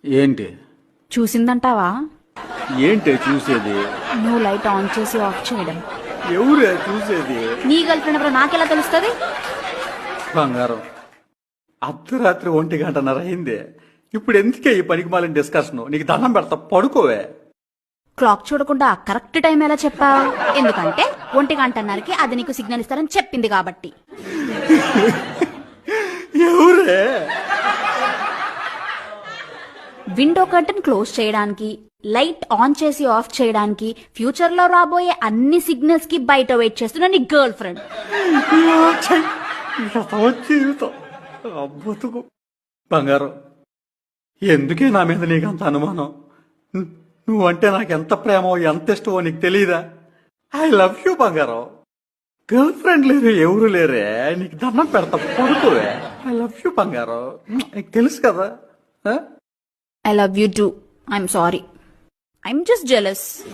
ఏంటి చూసిందంటావా? ఏంటి చూసేది? నువ్వు లైట్ ఆన్ చేసి ఆఫ్ చేయడం. ఎవరే చూసేది? నీ గర్ల్ ఫ్రెండ్ ఎవరో నాకెలా తెలుస్తుంది? బంగారం, అర్ధరాత్రి 1:00 అయింది. ఇప్పుడు ఎందుకే ఈ పనికి మాలిన డిస్కషన్? నీకు దండం పెడతా, పడుకోవే. క్లాక్ చూడకుండా కరెక్ట్ టైం ఎలా చెప్పావు? ఎందుకంటే 1:00కి అది నీకు సిగ్నల్ ఇస్తారని చెప్పింది కాబట్టి. ఎవరే? విండో కర్టన్ క్లోజ్ చేయడానికి, లైట్ ఆన్ చేసి ఆఫ్ చేయడానికి, ఫ్యూచర్ లో రాబోయే అన్ని సిగ్నల్స్ కి బయట వెయిట్ చేస్తున్న నీ గర్ల్ ఫ్రెండ్. జీవితం బతుకు. బంగారం, ఎందుకే నా మీద నీకంత అనుమానం? నువ్వంటే నాకు ఎంత ప్రేమో ఎంత ఇష్టమో నీకు తెలీదా? ఐ లవ్ యూ బంగారం. గర్ల్ ఫ్రెండ్ లేరు, ఎవరు లేరే. నీకు దండం పెడతా, పడుకోవే. ఐ లవ్ యూ బంగారం, నీకు తెలుసు కదా. I love you too. I'm sorry. I'm just jealous.